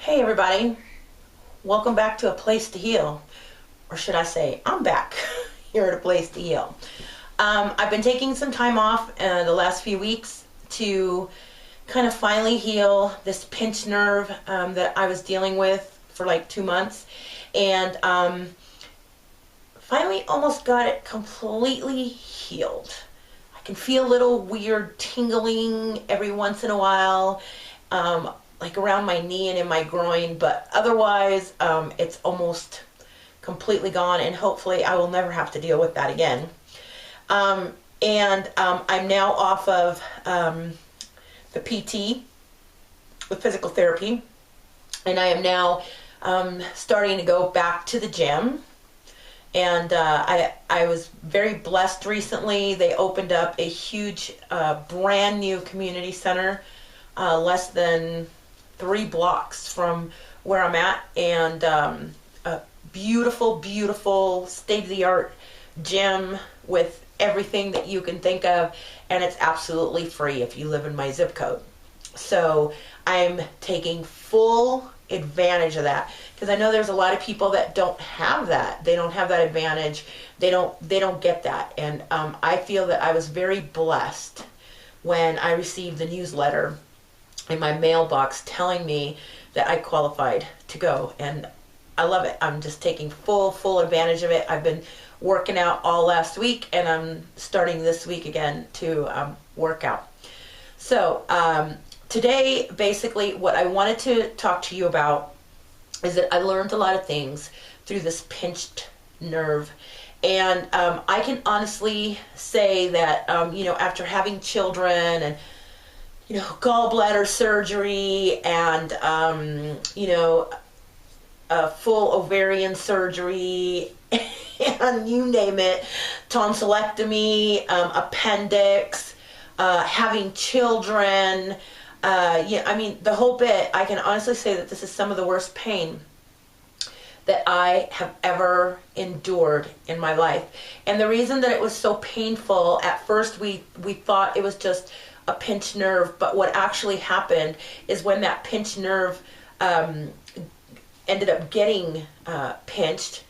Hey everybody, welcome back to A Place to Heal. Or should I say, I'm back here at A Place to Heal. I've been taking some time off the last few weeks to kind of finally heal this pinched nerve that I was dealing with for like 2 months. And finally almost got it completely healed. I can feel a little weird tingling every once in a while. Like around my knee and in my groin, but otherwise it's almost completely gone, and hopefully I will never have to deal with that again. I'm now off of the PT with physical therapy, and I am now starting to go back to the gym. And I was very blessed recently. They opened up a huge brand new community center less than 3 blocks from where I'm at, and a beautiful state-of-the-art gym with everything that you can think of, and it's absolutely free if you live in my zip code. So I'm taking full advantage of that, because I know there's a lot of people that don't have that. They don't have that advantage. They don't get that. And I feel that I was very blessed when I received the newsletter in my mailbox telling me that I qualified to go, and I love it. I'm just taking full advantage of it. I've been working out all last week, and I'm starting this week again to work out. So today, basically, what I wanted to talk to you about is that I learned a lot of things through this pinched nerve. And I can honestly say that, after having children and gallbladder surgery and, a full ovarian surgery and you name it, tonsillectomy, appendix, having children, the whole bit, I can honestly say that this is some of the worst pain that I have ever endured in my life. And the reason that it was so painful, at first we thought it was just a pinched nerve, but what actually happened is when that pinched nerve ended up getting pinched,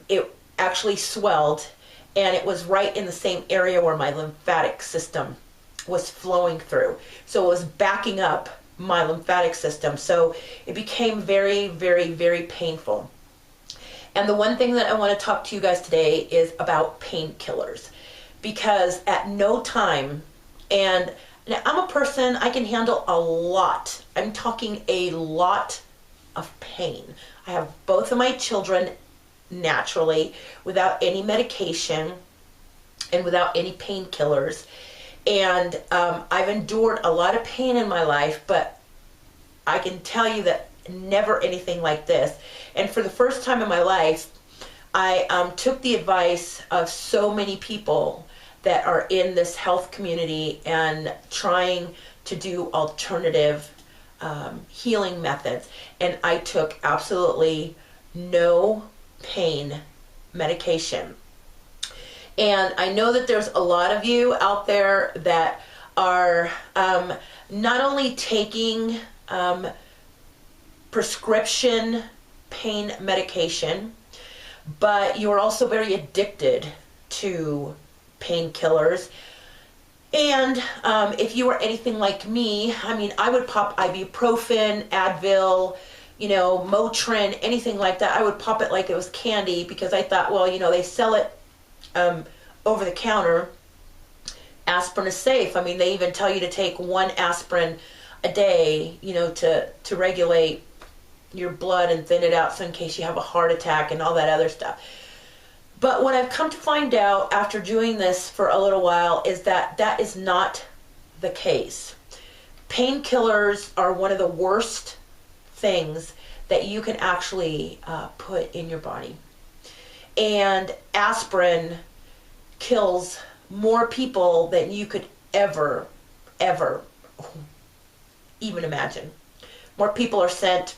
it actually swelled, and it was right in the same area where my lymphatic system was flowing through. So it was backing up my lymphatic system. So it became very painful. And the one thing that I want to talk to you guys today is about painkillers, because at no time, and now I'm a person, I can handle a lot. I'm talking a lot of pain. I have both of my children naturally, without any medication and without any painkillers. And I've endured a lot of pain in my life, but I can tell you that never anything like this. And for the first time in my life, I took the advice of so many people that are in this health community and trying to do alternative healing methods. And I took absolutely no pain medication. And I know that there's a lot of you out there that are not only taking prescription pain medication, but you're also very addicted to painkillers. And if you were anything like me, I would pop ibuprofen, Advil, Motrin, anything like that. I would pop it like it was candy, because I thought, well, they sell it over the counter. Aspirin is safe. They even tell you to take 1 aspirin a day, to regulate your blood and thin it out, so in case you have a heart attack and all that other stuff. But what I've come to find out after doing this for a little while is that that is not the case. Painkillers are one of the worst things that you can actually put in your body. And aspirin kills more people than you could ever even imagine. More people are sent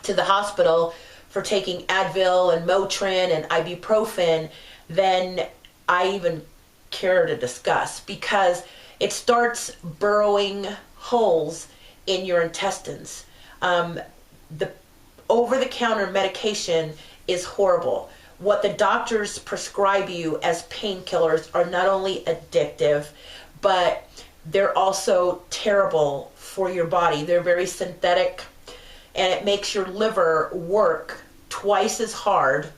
to the hospital for taking Advil and Motrin and ibuprofen than I even care to discuss, because it starts burrowing holes in your intestines. The over-the-counter medication is horrible. What the doctors prescribe you as painkillers are not only addictive, but they're also terrible for your body. They're very synthetic, and it makes your liver work twice as hard.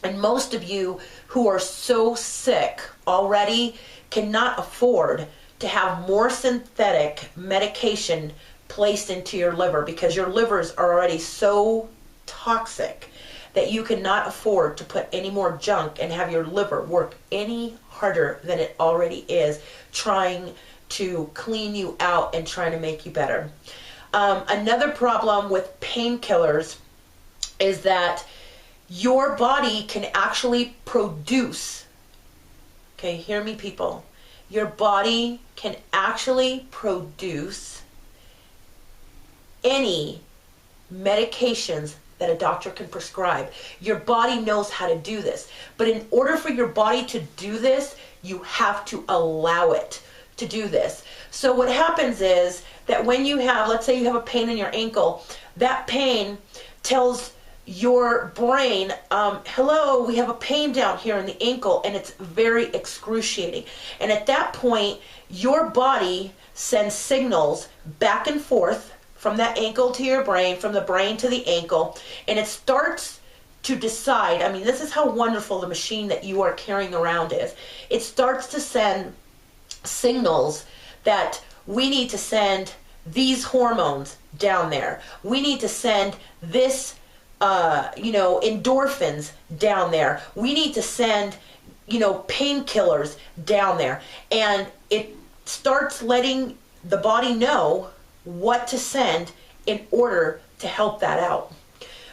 And most of you who are so sick already cannot afford to have more synthetic medication placed into your liver, because your livers are already so toxic that you cannot afford to put any more junk and have your liver work any harder than it already is, trying to clean you out and trying to make you better. Another problem with painkillers is that your body can actually produce, okay, hear me people, your body can actually produce any medications that a doctor can prescribe. Your body knows how to do this. But in order for your body to do this, you have to allow it to do this. So what happens is that when you have, let's say you have a pain in your ankle, that pain tells your brain, hello, we have a pain down here in the ankle, and it's very excruciating. And at that point, your body sends signals back and forth from that ankle to your brain, from the brain to the ankle, and it starts to decide. I mean, this is how wonderful the machine that you are carrying around is. It starts to send signals that we need to send these hormones down there. We need to send this, endorphins down there. We need to send, painkillers down there. And it starts letting the body know what to send in order to help that out.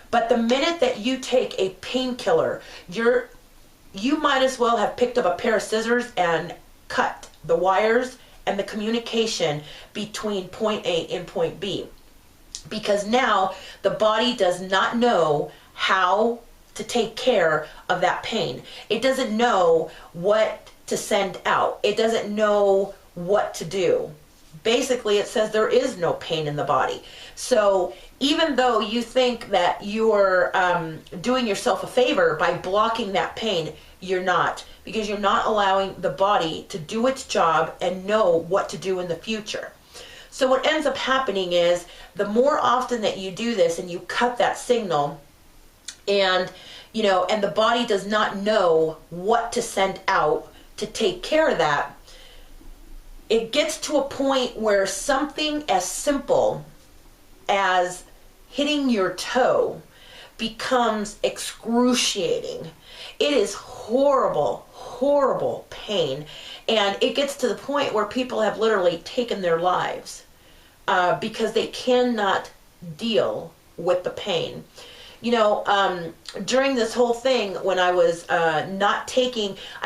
But the minute that you take a painkiller, you might as well have picked up a pair of scissors and cut the wires and the communication between point A and point B. Because now the body does not know how to take care of that pain. It doesn't know what to send out. It doesn't know what to do. Basically, it says there is no pain in the body. So even though you think that you're doing yourself a favor by blocking that pain, you're not, because you're not allowing the body to do its job and know what to do in the future. So what ends up happening is, the more often that you do this and you cut that signal, and the body does not know what to send out to take care of that, it gets to a point where something as simple as hitting your toe becomes excruciating. It is horrible, horrible pain. And it gets to the point where people have literally taken their lives because they cannot deal with the pain. During this whole thing, when I was I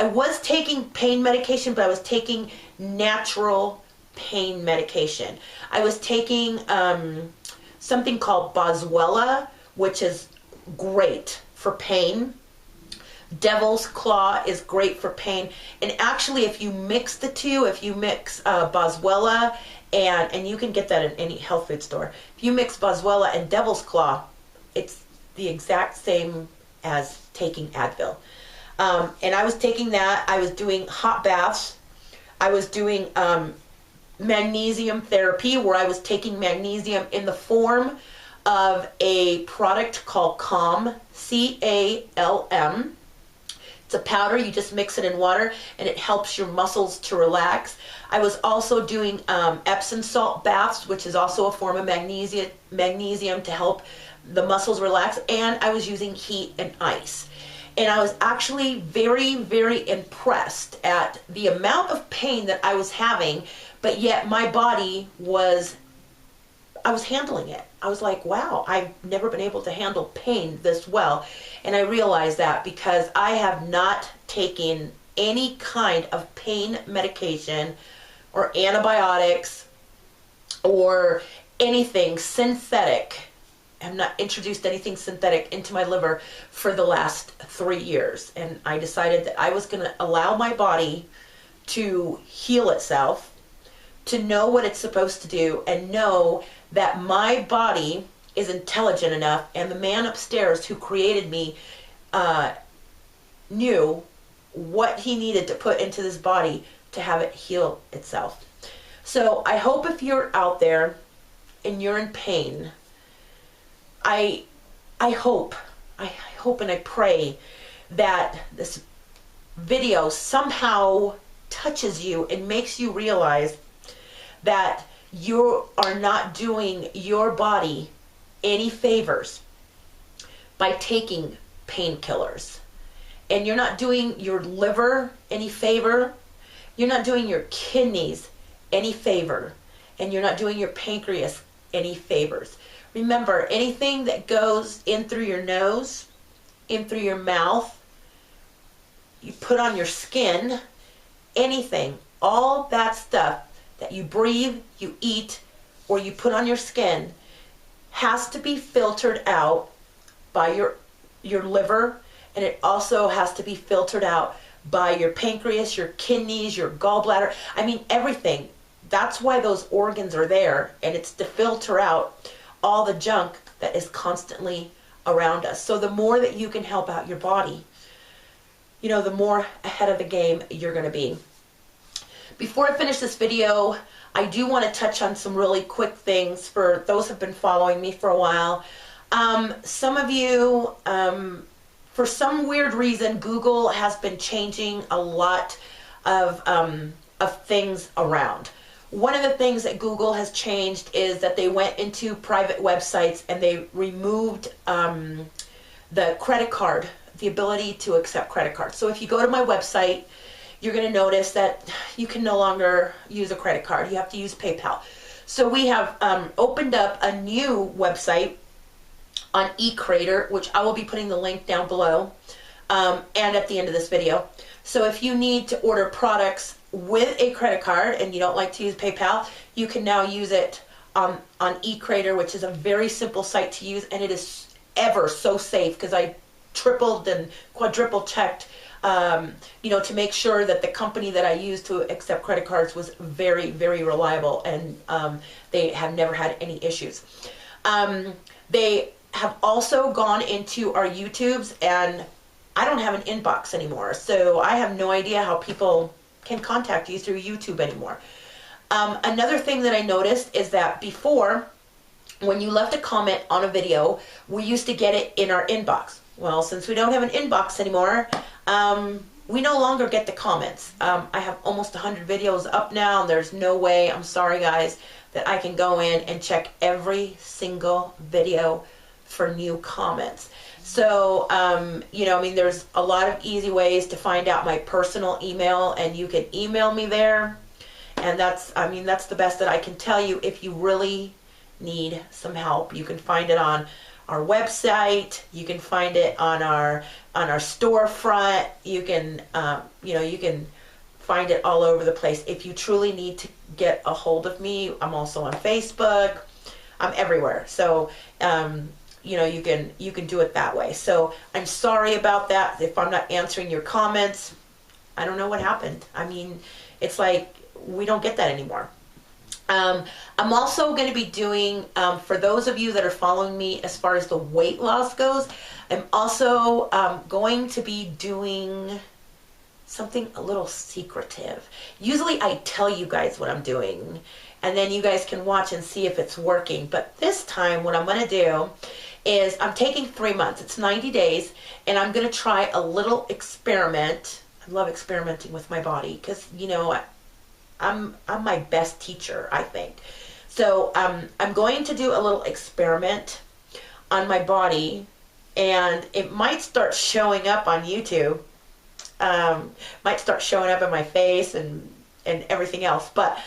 was taking pain medication, but I was taking natural pain medication. I was taking something called Boswella, which is great for pain. Devil's Claw is great for pain. And actually, if you mix the two, if you mix Boswella and you can get that in any health food store. If you mix Boswella and Devil's Claw, it's the exact same as taking Advil. And I was taking that. I was doing hot baths. I was doing magnesium therapy, where I was taking magnesium in the form of a product called Calm, C-A-L-M. It's a powder. You just mix it in water, and it helps your muscles to relax. I was also doing Epsom salt baths, which is also a form of magnesium to help the muscles relax. And I was using heat and ice. And I was actually very, very impressed at the amount of pain that I was having, but yet my body I was handling it. I was like, wow, I've never been able to handle pain this well. And I realized that because I have not taken any kind of pain medication or antibiotics or anything synthetic. I've not introduced anything synthetic into my liver for the last 3 years. And I decided that I was going to allow my body to heal itself, to know what it's supposed to do, and know that my body is intelligent enough, and the man upstairs who created me knew what he needed to put into this body to have it heal itself. So I hope if you're out there and you're in pain, I hope and I pray that this video somehow touches you and makes you realize that you are not doing your body any favors by taking painkillers. And you're not doing your liver any favor. You're not doing your kidneys any favor. And you're not doing your pancreas any favors. Remember, anything that goes in through your nose, in through your mouth, you put on your skin, anything, all that stuff that you breathe, you eat, or you put on your skin has to be filtered out by your liver, and it also has to be filtered out by your pancreas, your kidneys, your gallbladder. I mean, everything. That's why those organs are there, and it's to filter out all the junk that is constantly around us. So the more that you can help out your body, you know, the more ahead of the game you're going to be. Before I finish this video, I do want to touch on some really quick things for those who have been following me for a while. Some of you, for some weird reason, Google has been changing a lot of things around. One of the things that Google has changed is that they went into private websites and they removed the credit card, the ability to accept credit cards. So if you go to my website, you're going to notice that you can no longer use a credit card. You have to use PayPal. So we have opened up a new website on eCreator, which I will be putting the link down below and at the end of this video. So if you need to order products with a credit card and you don't like to use PayPal, you can now use it on eCreator, which is a very simple site to use, and it is ever so safe because I tripled and quadruple checked you know, to make sure that the company that I used to accept credit cards was very, very reliable, and they have never had any issues. They have also gone into our YouTubes, and I don't have an inbox anymore, so I have no idea how people can contact you through YouTube anymore. Another thing that I noticed is that before, when you left a comment on a video, we used to get it in our inbox. Well, since we don't have an inbox anymore, we no longer get the comments. I have almost 100 videos up now, and there's no way, I'm sorry guys, that I can go in and check every single video for new comments. So, you know, I mean, there's a lot of easy ways to find out my personal email, and you can email me there. And that's, I mean, that's the best that I can tell you if you really need some help. You can find it on our website. You can find it on our storefront. You can, you know, you can find it all over the place. If you truly need to get a hold of me, I'm also on Facebook. I'm everywhere. So, you know, you can do it that way. So I'm sorry about that. If I'm not answering your comments, I don't know what happened. I mean, it's like we don't get that anymore. I'm also going to be doing, for those of you that are following me as far as the weight loss goes, I'm also going to be doing something a little secretive. Usually I tell you guys what I'm doing, and then you guys can watch and see if it's working. But this time what I'm going to do is I'm taking 3 months. It's 90 days, and I'm going to try a little experiment. I love experimenting with my body because, you know, I'm my best teacher, I think. So I'm going to do a little experiment on my body, and it might start showing up on YouTube. Might start showing up in my face and everything else, but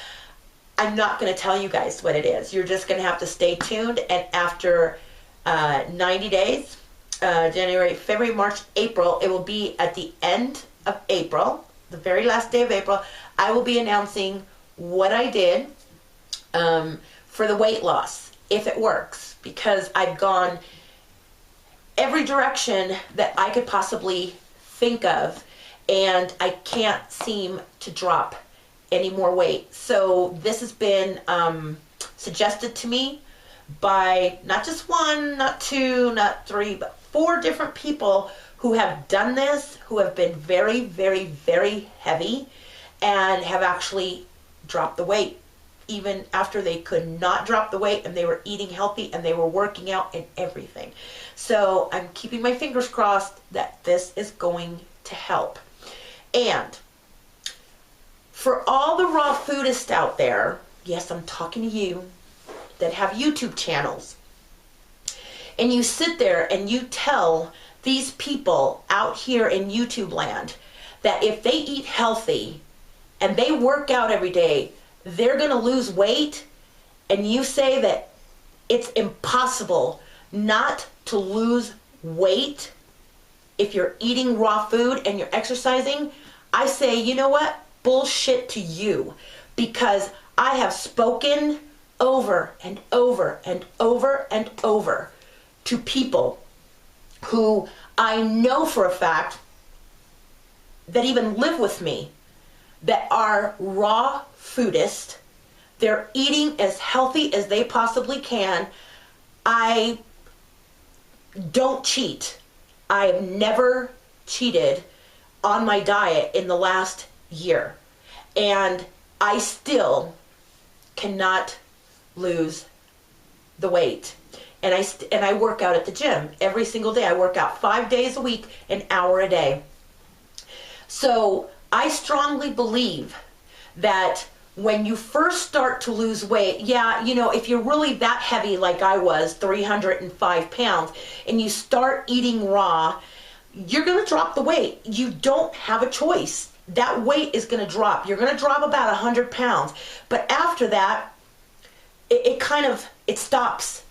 I'm not going to tell you guys what it is. You're just going to have to stay tuned, and after 90 days, January, February, March, April, it will be at the end of April, the very last day of April, I will be announcing what I did for the weight loss, if it works, because I've gone every direction that I could possibly think of, and I can't seem to drop any more weight. So this has been suggested to me by not just one, not two, not three, but 4 different people who have done this, who have been very, very, very heavy and have actually dropped the weight even after they could not drop the weight, and they were eating healthy and they were working out and everything. So I'm keeping my fingers crossed that this is going to help. And for all the raw foodists out there, yes, I'm talking to you that have YouTube channels, and you sit there and you tell these people out here in YouTube land that if they eat healthy and they work out every day, they're going to lose weight, and you say that it's impossible not to lose weight if you're eating raw food and you're exercising, I say, you know what? Bullshit to you, because I have spoken over and over and over and over to people who I know for a fact that even live with me that are raw foodists. They're eating as healthy as they possibly can. I don't cheat. I've never cheated on my diet in the last year, and I still cannot lose the weight. And I work out at the gym every single day. I work out 5 days a week, an hour a day. So I strongly believe that when you first start to lose weight, yeah, you know, if you're really that heavy like I was, 305 pounds, and you start eating raw, you're going to drop the weight. You don't have a choice. That weight is going to drop. You're going to drop about 100 pounds. But after that, it stops.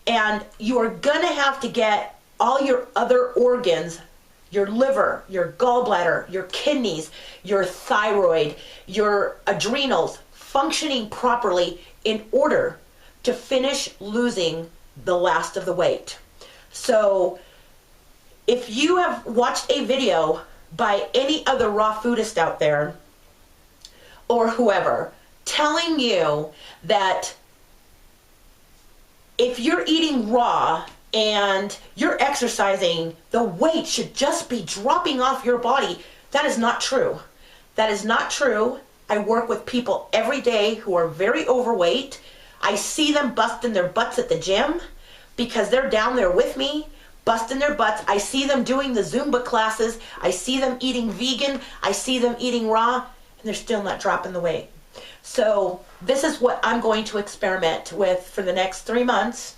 And you are going to have to get all your other organs, your liver, your gallbladder, your kidneys, your thyroid, your adrenals functioning properly in order to finish losing the last of the weight. So if you have watched a video by any other raw foodist out there or whoever telling you that if you're eating raw and you're exercising, the weight should just be dropping off your body, that is not true. That is not true. I work with people every day who are very overweight. I see them busting their butts at the gym because they're down there with me, busting their butts. I see them doing the Zumba classes. I see them eating vegan. I see them eating raw, and they're still not dropping the weight. So this is what I'm going to experiment with for the next 3 months.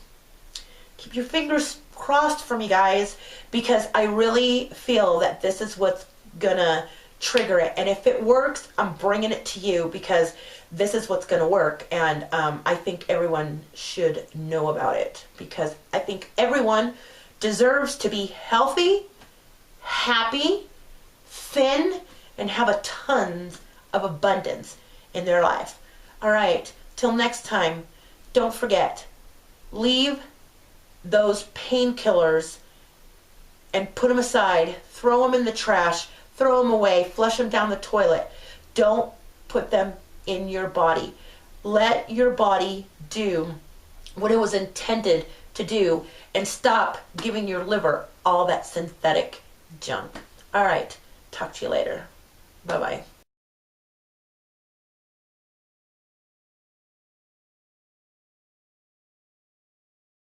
Keep your fingers crossed for me, guys, because I really feel that this is what's gonna trigger it. And if it works, I'm bringing it to you because this is what's gonna work. And I think everyone should know about it because I think everyone deserves to be healthy, happy, thin, and have a tons of abundance in their life. All right, till next time, don't forget, leave those painkillers and put them aside, throw them in the trash, throw them away, flush them down the toilet. Don't put them in your body. Let your body do what it was intended to do and stop giving your liver all that synthetic junk. All right, talk to you later. Bye-bye.